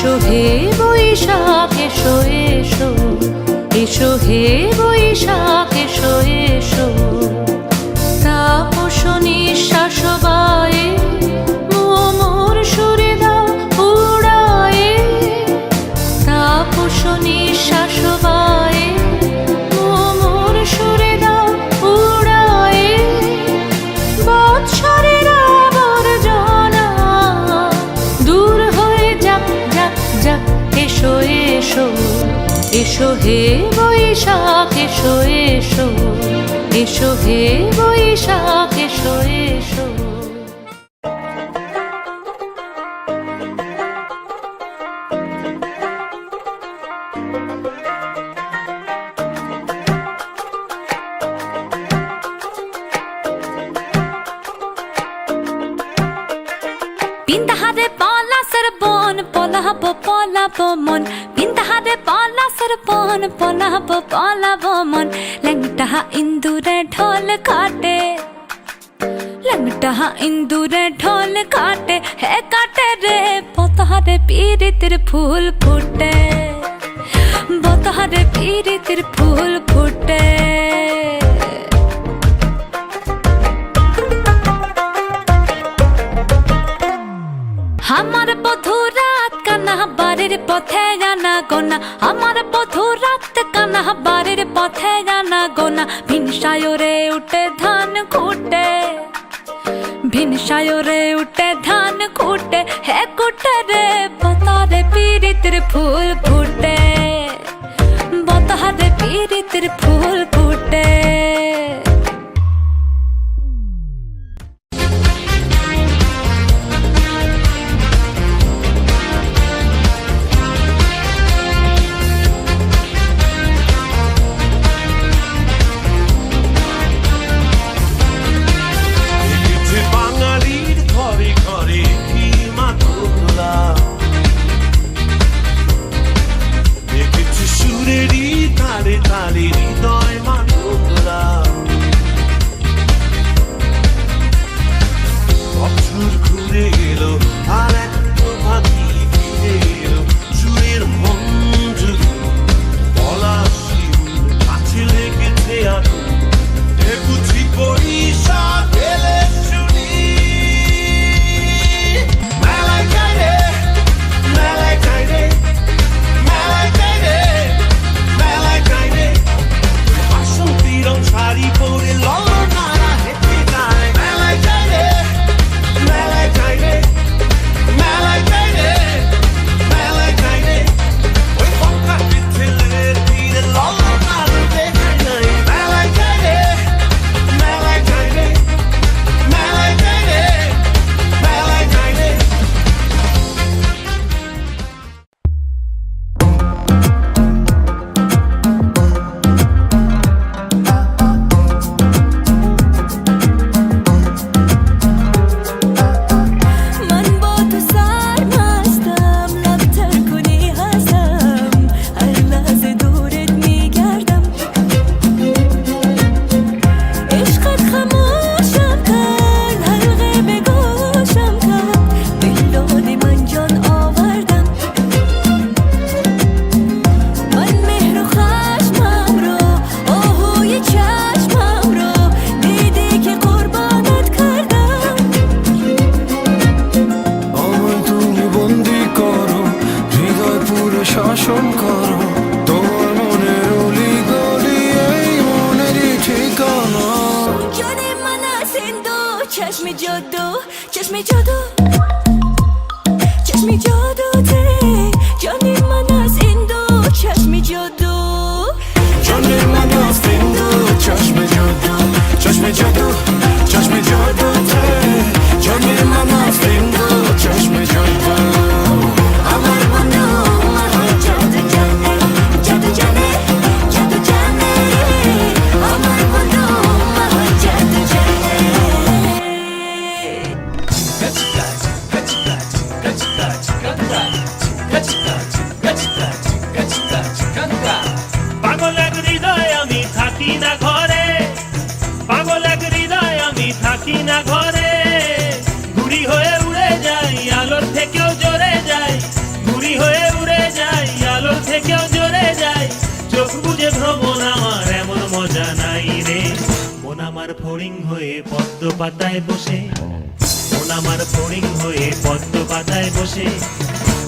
এসো হে বৈশাখ এসো এসো, এসো হে বৈশাখ এসো এসো। তাপস নিঃশ্বাস বায়ে মোর সুরে দাও উড়ায়ে, তাপস নিঃশ্বাস বায়ে মোর সুরে দাও উড়ায়ে। বৎসরের আবর্জনা দূর হয়ে যাক যাক যাক, এসো এসো, এসো হে বৈশাখ এসো এসো, এসো হে বৈশাখ এসো এসো। বিন্দাহারে পলাশের বন পলাবো পলাবো মন, বিন্দাহারে পলাশের বন পলাবো পলাবো মন। ল্যাংটা ইন্দুরে ঢোল কাটে, ল্যাংটা ইন্দুরে ঢোল কাটে, হে কাটে রে বতহারে পীড়িতের ফুল ফুটে, বতহারে পীড়িতের ফুল ফুটে। আমার বধূ রাত কানা বাড়ির পথে জানা গোনা, আমার বধূ রাত কানা বাড়ির পথে জানা গোনা। ভিনসায়রে উঠে ধান খুঁটে, ভিনসায়রে উঠে ধান খুঁটে, হে কুটে রে বতারে পীড়িতের ফুল ফুটে, বতারে পীড়িতের ফুল ফুটে। হয়ে উড়ে যাই, আলোর থেকেও জোরে যাই, চোখ বুঝে ভ্রমণ আমার এমন মজা নাই রে। মন আমার ফড়িং হয়ে পদ্ম পাতায় বসে, মন আমার ফড়িং হয়ে পদ্ম পাতায় বসে,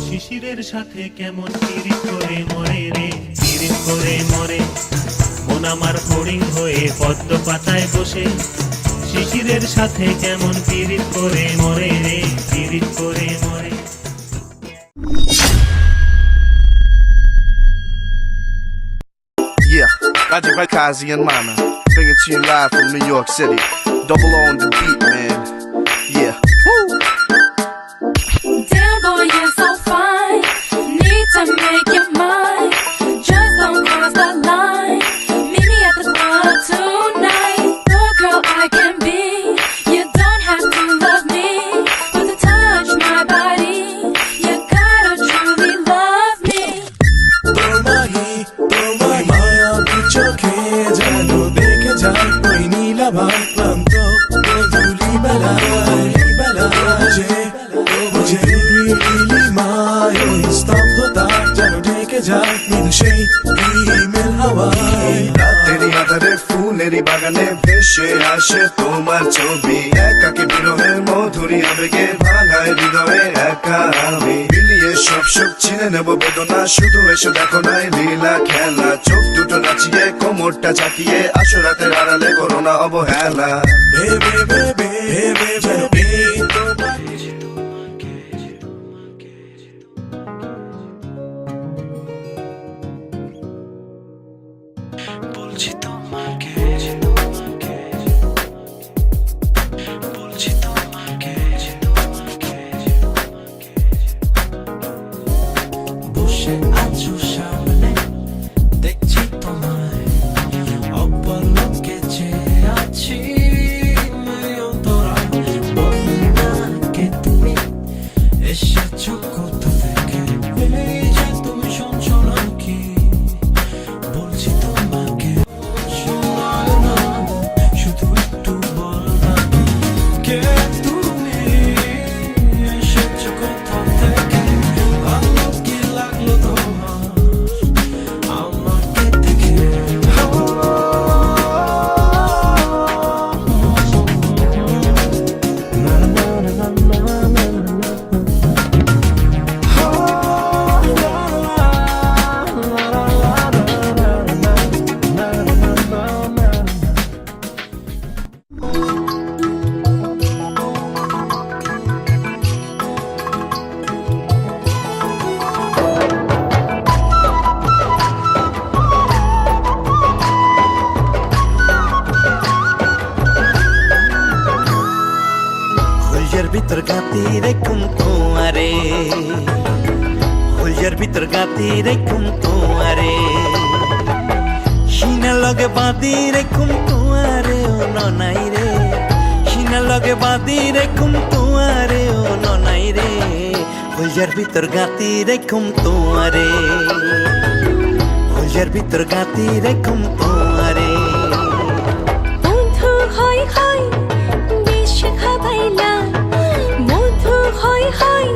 শিশিরের সাথে কেমন পিরিত করে মরে রে, পিরিত করে মরে। মন আমার ফড়িং হয়ে পদ্ম পাতায় বসে, শিশিরের সাথে কেমন পিরিত করে মরে রে, পিরিত করে মরে। Yeah, Raji by Kazi and Mana, bringing to you live from New York City. Double O on the beat, man. Yeah. Woo! Damn boy, you're so fine. Need to make your mind. Just don't cross the line. Meet me at the club tonight. The girl I can be. You don't have to love me, but to touch my body, you gotta truly love me. তোমায় মায়াবী চোখে যেন দেখে যায় ওই নীলাভার ক্লান্ত গধূলি বেলায় বুঝে নীলিমায় ওই স্তব্ধতা যেন ঢেকে যায় মৃদু সেই ইমেল হাওয়ায়। রাতেরই আধারে ফুলেরই বাগানে ভেসে আসে তোমার ছবি, একাকে বিরহের মধুরী আবেগে ভাঙায় হৃদয়ে একা আমি। মিলিয়ে সব সুখ ছিনে নেব বেদনা, শুধু এসে দেখো নাই লীলা খেলা। চোখ দুটো নাচিয়ে কোমরটা চাকিয়ে আসো রাতের আড়ালে করো না অবহেলা। ভেবে ভেবে ভেবে ভেবে তোমায় বলছি তোমাকে, বলছি তোমাকে, বসে আছো সামনে দেখছি তোমায়, অপলকে চেয়ে আছি অন্তরায়। বলো না কে তুমি, এসেছো কোথা থেকে, এই যে তুমি শুনছো নাকি, বলছি তোমাকে শোনায় না, শুধু একটু বলো না কে তুমি, এসেছো কোথা থেকে, ভালো কি লাগলো তোমার আমাকে দেখে। হুলজার ভিতর গাতি রেখুম তোমারে, হুলজার ভিতর গাতি রেখুম তোমারে, সিনা লগে বাঁধি রেখুম তোমারে ও ননাই রে, সিনা লগে বাঁধি রেখুম তোমারে ও ননাই রে। হুলজার ভিতর গাতি রেখুম তোমারে, হুলজার ভিতর গাতি রেখুম তোমারে। বন্ধু হয় হয় বেশ খাবাইলা, বন্ধু হয় হয়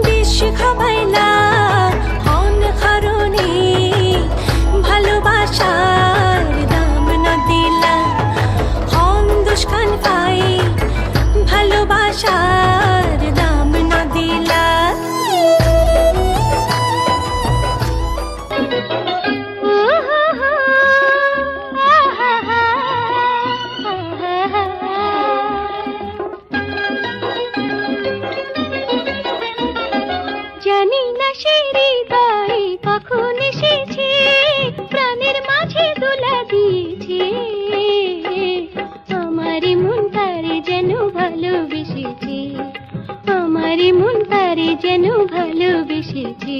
বেশ খাবাইলা, হন কারণে ভালোবাসার দাম না দিলা, হন দুষ্কান পাই ভালোবাসার দাম না দিলা। জানি না সেই হৃদয় কখন এসেছে, প্রাণের মাঝে দোলা দিয়েছে, আমার মন তারে যেন ভালোবেসেছে, আমার মন তারে যেন ভালোবেসেছে।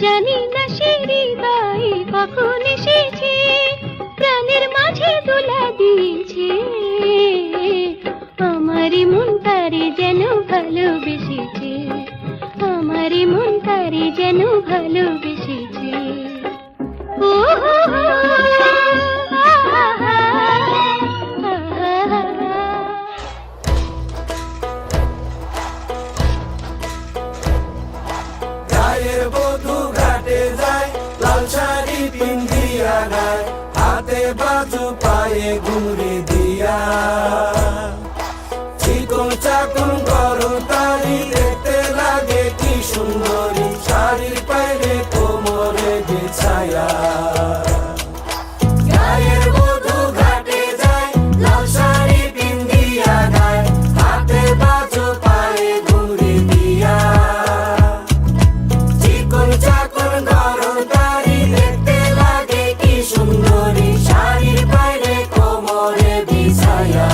জানি না সেই হৃদয় কখন এসেছে, প্রাণের মাঝে দোলা দিয়েছে, আমার মন তারে যেন ভালোবেসেছে, আমার মন তারে যেন ভালোবেসেছে। ও হো হো, গায়ে পায়ে ঘুরে দিয়া চিকন চাকন গরম তারি দেখতে লাগে কি সুন্দরী শাড়ির পায়ে কোমরে বিছায়া গায়ের বধূ ঘাটে যায় লাল শাড়ি পিন্দিয়া গায় হাতে বাজো পায়ে ঘুরে দিয়া চিকন চাকন গরম তারি দেখতে লাগে কি সুন্দরী শাড়ির পায়ে কোমরে বিছায়া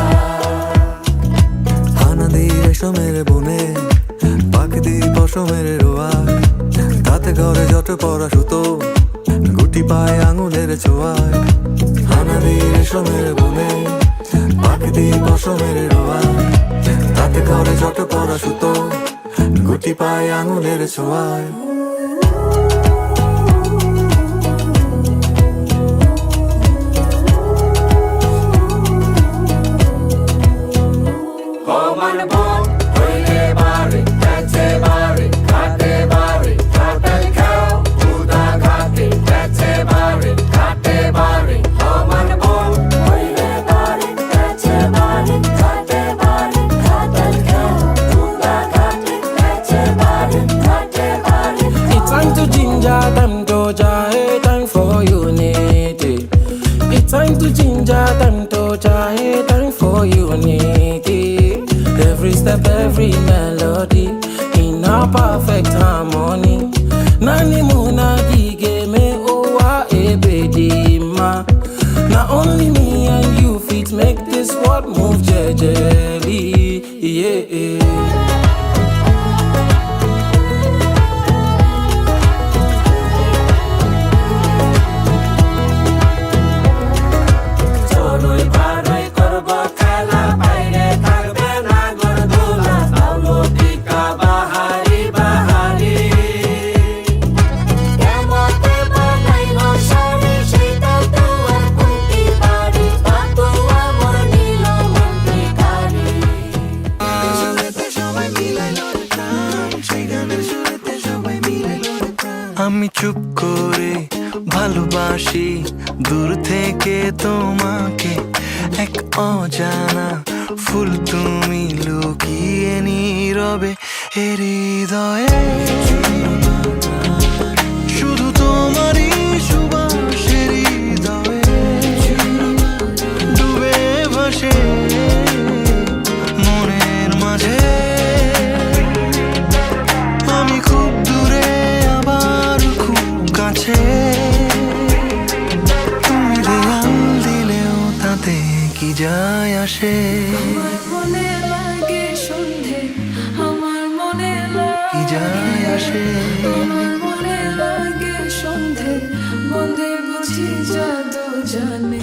হানাদি রেশমের বনে পাখিদি পশমের রোয়ায় তাতে ঘরে যত পরা সুতো গুটি পায় আঙুলের ছোঁয়ায় হানাদি রেশমের বনে পাখিদি পশমের রোয়ায় তাতে ঘরে যত পরা সুতো গুটি পায় আঙুলের ছোঁয়ায় Common bone, höyle bari, tete bari, kate bari, total cow, Buddha kate, tete bari, kate bari. Common bone, höyle bari, tete bari, kate bari, total cow, Buddha kate, tete bari, kate bari. It's time to ginger them doja, hey, time for unity. It's time to ginger them doja, hey, time for unity. Every step, every melody in a perfect harmony. Nani muna gige me owa ebedi ma. Not only me and you fit make this world move jejely, yeah. চড়ুই পাড়ুই করব খেলা বাইরে থাকবে না গরদোলা Paulo টিকা বাহারি বাহারি কেমতে বানাইলো শাড়ি সেটা তো আর খুঁটি বাড়ি পাতুয়া মোর নীল মন ভিখারি আমি চুপ করে ভালোবাসি দূর থেকে তোমাকে এক অজানা ফুল তুমি লুকিয়ে নীরবে হৃদয়ে শুধু তোমারই সুবাস হৃদয়ে ডুবে ভাসে মনের মাঝে আমি খুব দূরে আবার খুব কাছে তুমি দেয়াল দিলেও তাতে কি যায় আসে আমার মনে লাগে সন্ধে আমার মনে কি যায় আসে আমার মনে লাগে সন্ধে বন্ধে বুঝি জাদু জানে